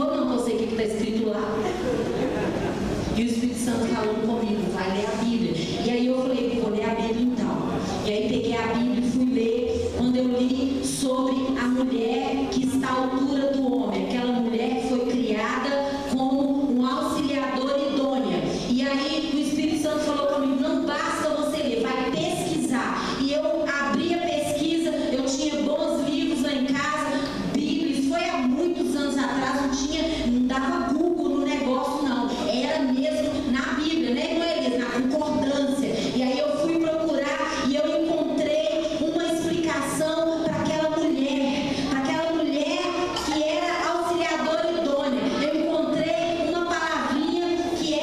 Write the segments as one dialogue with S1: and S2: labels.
S1: vou não, eu sei o que está escrito lá. E o Espírito Santo falando comigo, vai ler a Bíblia. E aí eu falei, vou ler a Bíblia então. E aí peguei a Bíblia e fui ler. Quando eu li sobre a mulher que está à altura do homem, aquela mulher que foi criada como um auxiliador idônea. E aí o Espírito Santo falou comigo, não basta você ler, vai pesquisar. E eu abri a pesquisa, eu tinha bons livros lá em casa, Bíblias, foi há muitos anos atrás, não dava Google no negócio não, era mesmo na Bíblia, né, irmã Elisa? Na concordância. E aí eu fui procurar e eu encontrei uma explicação para aquela mulher que era auxiliadora idônea. Eu encontrei uma palavrinha que é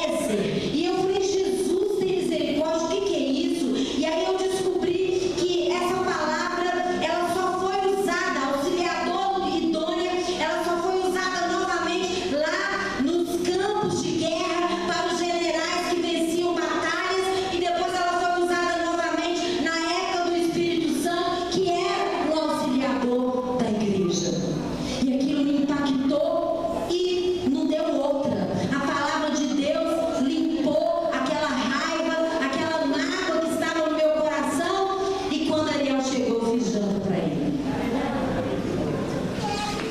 S1: Ézer. E eu falei, Jesus tem misericórdia, o que é isso? E aí eu descobri que essa palavra, ela só foi usada, auxiliador idônea, ela só foi usada novamente lá nos campos de guerra para os generais que venciam batalhas, e depois ela foi usada novamente na época do Espírito Santo, que era o auxiliador da igreja. E aquilo me impactou e não deu outra. A palavra de Deus limpou aquela raiva, aquela mágoa que estava no meu coração, e quando Ariel chegou, eu fiz janta para ele.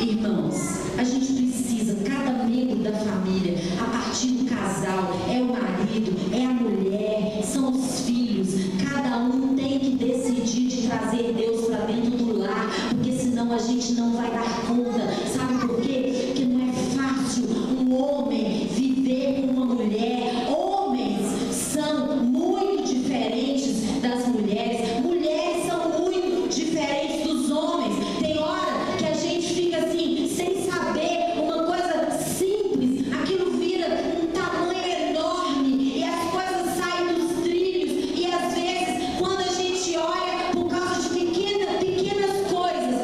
S1: Irmãos, a gente precisa, cada membro da família, a partir do casal, é o marido, é a mulher, são os filhos, cada um tem que decidir de trazer Deus para dentro do lar, porque senão a gente não vai dar conta. Sabe por quê? Porque não é fácil um homem viver com uma mulher. Homens são muito diferentes das mulheres, mulheres são muito diferentes dos homens. Tem hora que a gente fica assim, sem saber, uma coisa simples, aquilo vira um tamanho enorme e as coisas saem dos trilhos, e às vezes quando a gente olha por causa de pequenas coisas,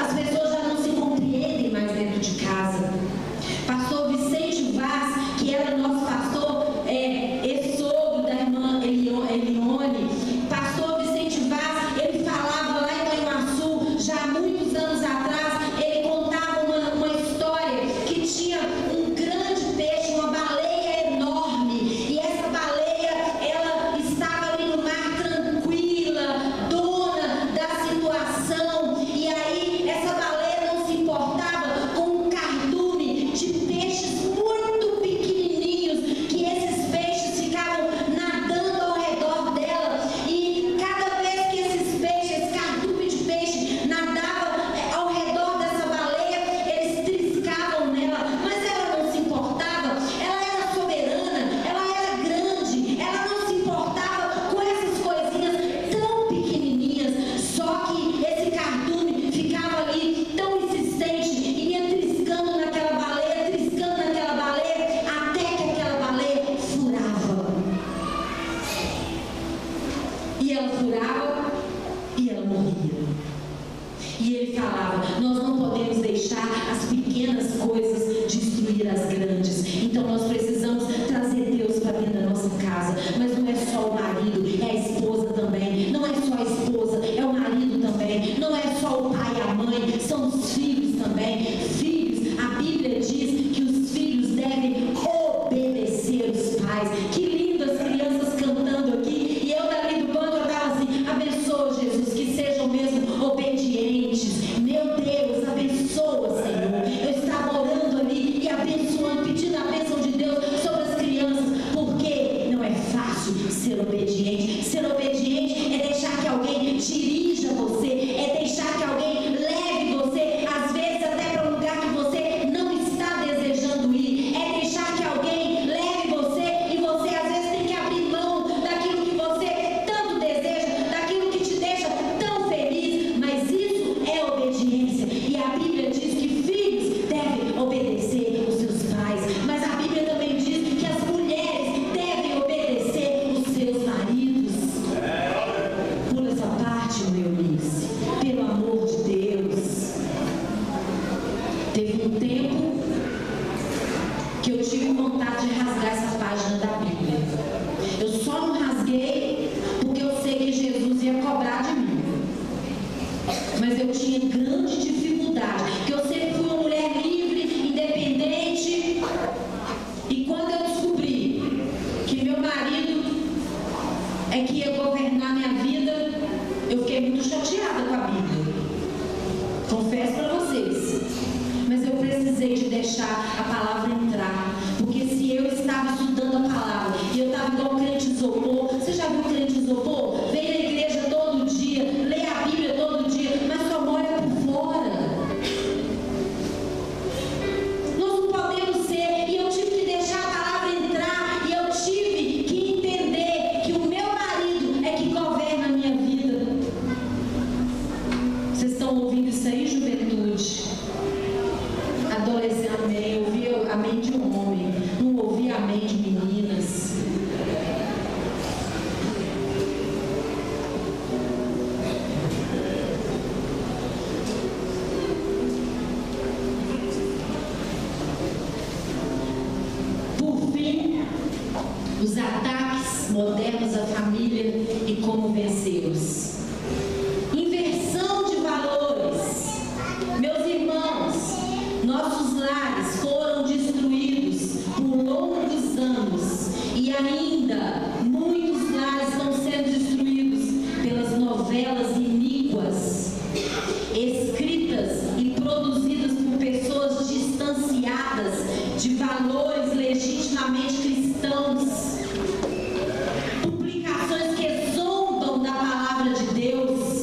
S1: as pessoas já não se compreendem mais dentro de casa. Pastor Vicente Vaz, que era nosso pastor, ex-sogro da irmã Elione, pastor Vicente Vaz, ele falava lá em Manhuaçu, já há muitos anos atrás, ele contava uma história que tinha um grande peixe, uma baleia enorme, e essa baleia, ela estava ali no mar tranquila, dona da situação, e aí essa baleia não se importava com um cardume de peixes muito pequenininhos, que esses peixes ficavam nadando ao redor dela, e cada vez que esses peixes, esse cardume de peixe nadava ao redor dessa baleia, eles triscavam nela, mas ela não se importava. Ela era soberana, ela era grande, ela não se importava com essas coisinhas tão pequenininhas. Só que esse cardume ficava ali tão insistente e ia triscando naquela baleia, até que aquela baleia furava. E ela furava e ela morria. E ele falava, nós não podemos deixar as pequenas coisas destruir as grandes. Então nós precisamos trazer Deus para dentro da nossa casa. Mas não é só o marido, é a esposa também. Não é só a esposa, é o marido também. Não é só o pai e a mãe, são os filhos também. Filhos, a Bíblia diz que os filhos devem obedecer os pais. Que lindo as crianças cantando aqui. E eu dali do banco, eu estava assim, abençoa, Jesus, que sejam mesmo obedientes. Meu Deus, abençoa, Senhor. Eu estava orando ali e abençoando, pedindo a bênção de Deus sobre as crianças, porque não é fácil ser obediente. Ser obediente é deixar que alguém dirija você, é deixar que alguém leve você, às vezes até para um lugar que você não está desejando ir, é deixar que alguém leve você, e você às vezes tem que abrir mão daquilo que você tanto deseja, daquilo que te deixa tão feliz. Mas isso é obediência, e a Bíblia diz que filhos devem obedecer os seus pais, mas a Bíblia também diz que as mulheres devem obedecer os seus maridos. Pula essa parte, meu Eunice, pelo amor de Deus. Teve um tempo que eu tive vontade de rasgar essa página da Bíblia. Eu só não rasguei porque eu sei que Jesus ia cobrar de mim. Mas eu tinha grande dificuldade, porque eu sempre fui uma mulher livre, deixar a palavra entrar. Porque se eu estava estudando a palavra e eu estava igual crente isopor, você já viu crente isopor? Vem na igreja todo dia, lê a Bíblia todo dia, mas só molha por fora. Nós não podemos ser, e eu tive que deixar a palavra entrar, e eu tive que entender que o meu marido é que governa a minha vida. Vocês estão ouvindo isso aí, juventude? Adolescente, amém. Eu ouvi amém de um homem, não ouvi amém de meninas. Por fim, os ataques modernos à família e como vencê-los. Inversão de valores. Meus irmãos, nossos lares foram destruídos por longos anos e ainda muitos lares estão sendo destruídos pelas novelas iníquas, escritas e produzidas por pessoas distanciadas de valores legitimamente cristãos, publicações que zombam da palavra de Deus.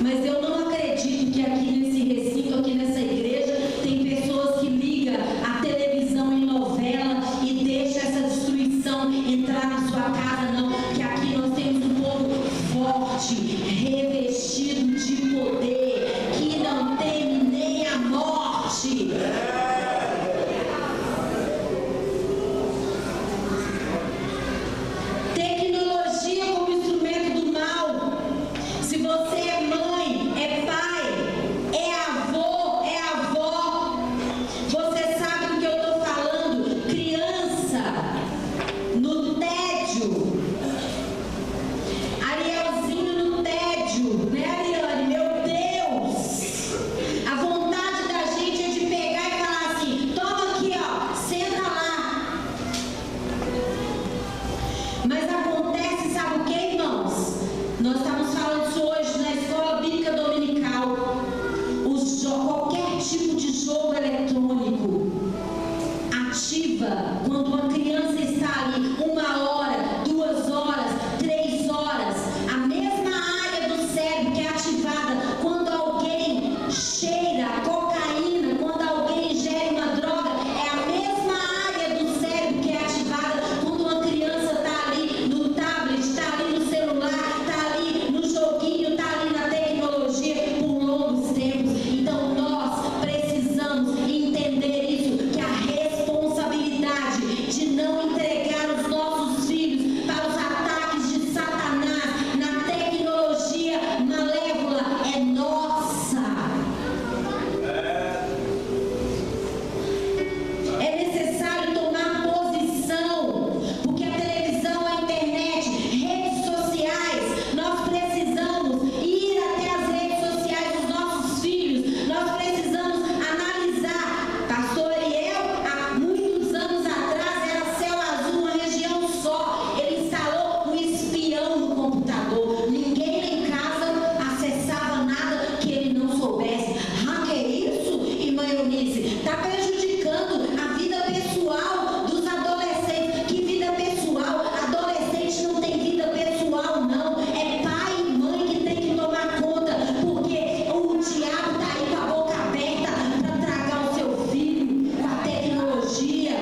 S1: Mas eu não acredito que aqui nesse recinto, aqui nessa igreja, tem pessoas que ligam a televisão em novela e deixam essa destruição entrar na sua casa, não. Que aqui nós temos um povo forte, revestido de poder, que não teme nem a morte. Tecnologia como instrumento do mal. Se você é mãe, é pai, é avô, é avó, você sabe do que eu estou falando. Criança no tédio, Arielzinho no tédio, né, Ariane? Meu Deus! A vontade da gente é de pegar e falar assim: toma aqui, ó, senta lá. Mas acontece, sabe o que, irmãos? Nós estamos falando isso hoje na escola bíblica dominical. Qualquer tipo de jogo eletrônico ativa quando uma criança está ali 1 hora, 2 horas, 3 horas. A mesma área do cérebro que é ativada quando alguém cheira cocaína, quando alguém ingere uma droga, é a mesma área do cérebro que é ativada quando uma criança está ali no tablet, está ali no celular, está ali no joguinho, está ali na tecnologia por longos tempos. Então nós precisamos entender isso, que a responsabilidade de não entregar os nossos filhos para os ataques de Satanás na tecnologia malévola é nossa. É necessário tomar posição, porque a televisão, a internet, redes sociais, nós precisamos ir até as redes sociais dos nossos filhos, nós precisamos analisar. Pastor Ariel, há muitos anos atrás, era céu azul, uma região só. Ele instalou um espião no computador. Ninguém em casa acessava nada que ele não soubesse. Ah, que é isso, irmã Eunice? Está prejudicando a vida pessoal dos adolescentes. Que vida pessoal? Adolescente não tem vida pessoal, não. É pai e mãe que tem que tomar conta, porque o diabo está aí com a boca aberta para tragar o seu filho com a tecnologia.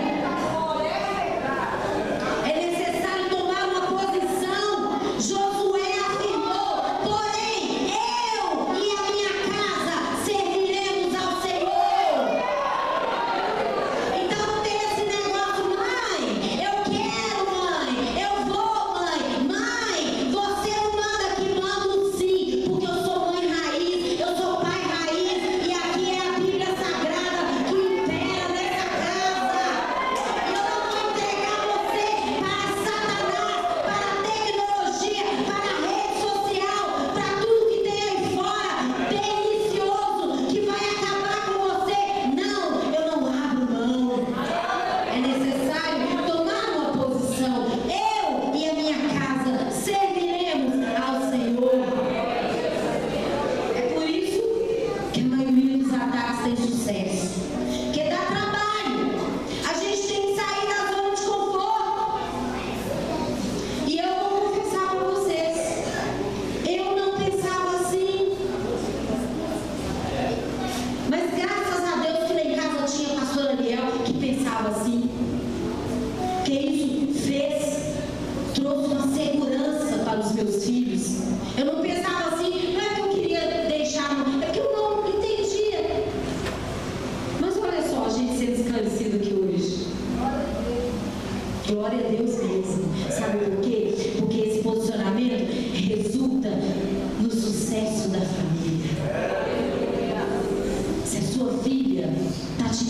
S1: É necessário tomar uma posição. Josué afirmou: porém, eu e a minha casa serviremos ao Senhor. Então não tem esse negócio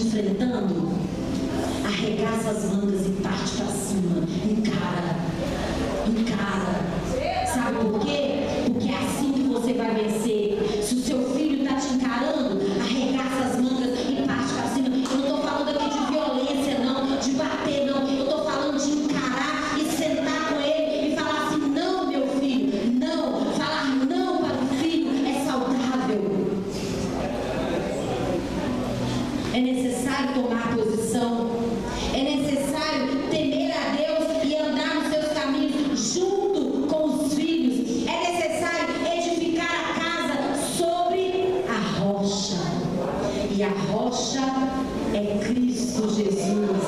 S1: enfrentando, arregaça as mangas e parte para cima. Encara. Sabe por quê? Porque é assim que você vai vencer. Se o seu filho está te encarando, arregaça as mangas e parte para cima. Eu não estou falando aqui de violência, não, de bater, não. Eu estou falando de encarar e sentar com ele e falar assim: não, meu filho, não. Falar não para o filho é saudável. É necessário tomar posição. É necessário temer a Deus e andar nos seus caminhos junto com os filhos. É necessário edificar a casa sobre a rocha. E a rocha é Cristo Jesus.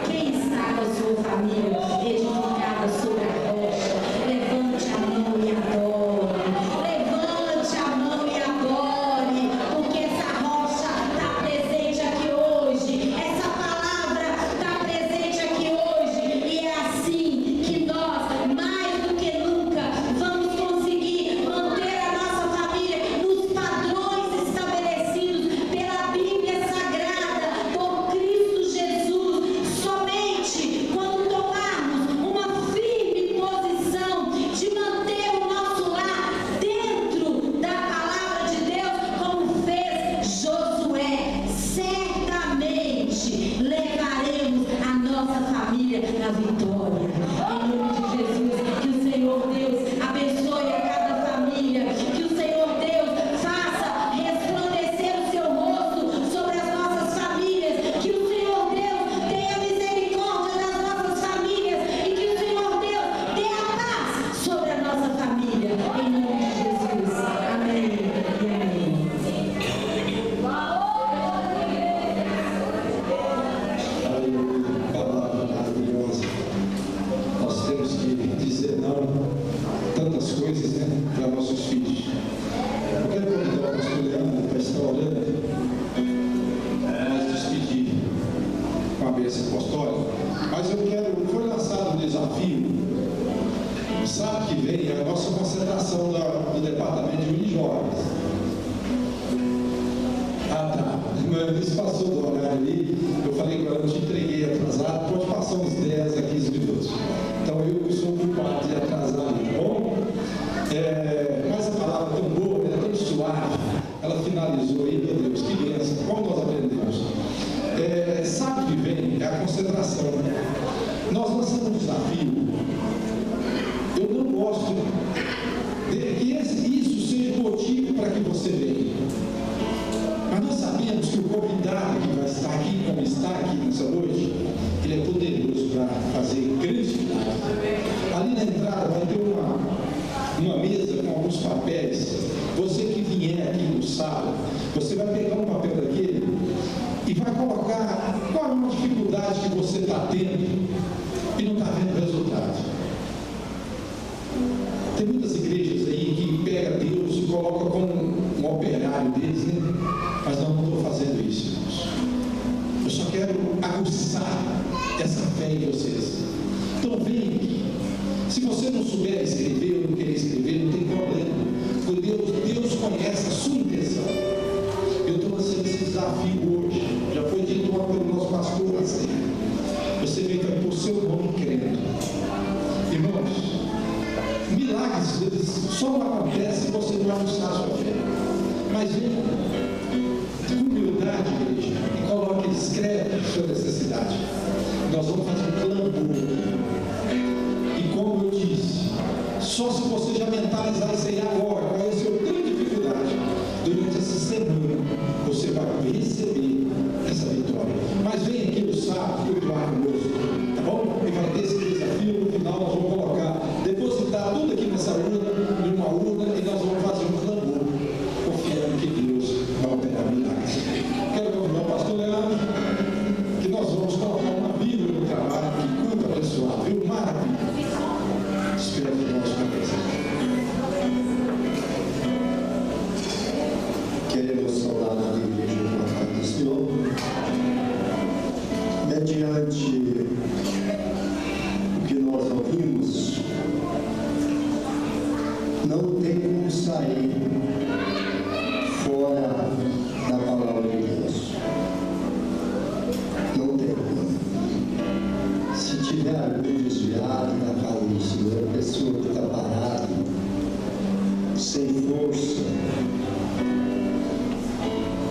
S1: Quem está com a sua família edificada sobre a rocha? Levante a mão e adore. Levante a mão e adore. Porque essa rocha está presente aqui hoje. Essa palavra está presente aqui hoje. E é assim que nós, mais do que nunca, vamos conseguir manter a nossa família nos padrões estabelecidos pela Bíblia Sagrada, por Cristo Jesus. Somente quando tomarmos uma firme posição de manter o nosso lar dentro da palavra de Deus, como fez Josué, certamente levaremos a nossa família à vitória. Em nome de Jesus, que o Senhor Deus abençoe a cada família, que o Senhor Deus faça resplandecer o seu rosto sobre as nossas famílias, que o Senhor Deus tenha misericórdia das nossas famílias e que o Senhor Deus dê a paz sobre a nossa família. Em nome de Jesus. Amém e amém.
S2: Palavra maravilhosa. Nós temos que dizer não tantas coisas, né, para nossos filhos. Eu quero convidar o pastor Leandro para estar orando, nós despedir com a bênção apostólica. Mas eu quero, foi lançado um desafio. Sábado que vem é a nossa concentração do departamento de Mini Jovens. Ah, tá. Mas passou do horário ali. Eu falei que eu te entreguei atrasado. Pode passar uns 10 a 15 minutos. Então eu sou culpado de atrasar ali, tá bom? Mas a palavra é tão boa, ela é tão suave. Ela finalizou aí, meu Deus, que bênção. Como nós aprendemos? Sábado que vem é a concentração. Nós lançamos um desafio. Eu não gosto de que isso seja motivo para que você venha. Mas nós sabemos que o convidado que vai estar aqui, como está aqui nessa noite, ele é poderoso para fazer grandes milagres. Ali na entrada vai ter uma mesa com alguns papéis. Você que vier aqui no sábado, você vai pegar um papel daquele e vai colocar qual é uma dificuldade que você está tendo e não está vendo resultado. Tem muitas igrejas aí que pegam Deus e colocam como um operário deles, né? Mas nós não estamos fazendo isso, irmãos. Eu só quero aguçar essa fé em vocês. Então vem aqui. Se você não souber escrever ou não querer escrever, não tem problema. Porque Deus conhece a sua intenção. Eu estou lançando esse desafio hoje. Já foi dito pelo nosso pastor na ceia. Você vem para pôr seu nome crendo. Irmãos, milagres só não acontecem se você não aguçar a sua fé. Mas vem com humildade, igreja, e coloque, escreve a sua necessidade. Nós vamos fazer um clamor. E como eu disse, só se você já mentalizar isso aí agora, qual é a sua grande dificuldade, durante essa semana, você vai receber essa vitória. Mas vem aqui no sábado, cultuar conosco, tá bom? E vai ter esse desafio. No final nós vamos colocar, depositar tudo aqui nessa urna, em uma urna, e nós vamos fazer um clamor, confiando que Deus vai operar milagres. Quero convidar o pastor Leandro, que nós vamos colocar uma Bíblia no trabalho, que muito abençoado, viu? Maravilha. Espero que nós conheçamos.
S3: Queremos saudar a igreja com a paz do Senhor. Mediante o que nós ouvimos, não tem como sair fora da palavra de Deus. olhar meio desviado na casa do Senhor, a pessoa que está parada, sem força,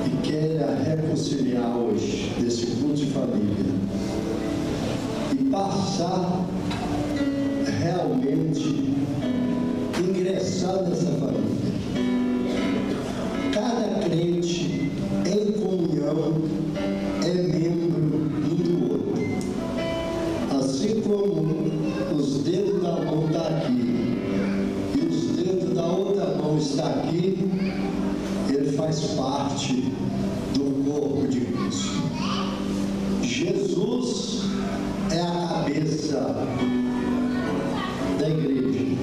S3: e queira reconciliar hoje desse culto de família e passar realmente ingressar nessa família. Cada crente em comunhão é membro um do outro. Assim como os dedos da mão estão aqui e os dedos da outra mão estão aqui, ele faz parte do corpo de Cristo. Jesus é a cabeça da igreja.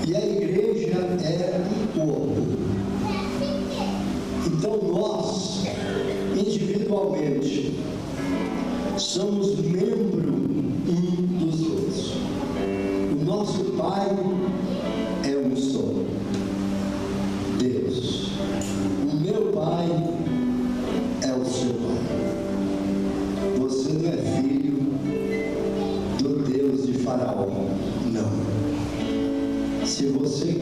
S3: E a igreja é o corpo. Então nós, individualmente, somos membro um dos outros. O nosso Pai é um só, Deus. O meu Pai é o seu Pai. Você não é filho do Deus de Faraó, não. Se você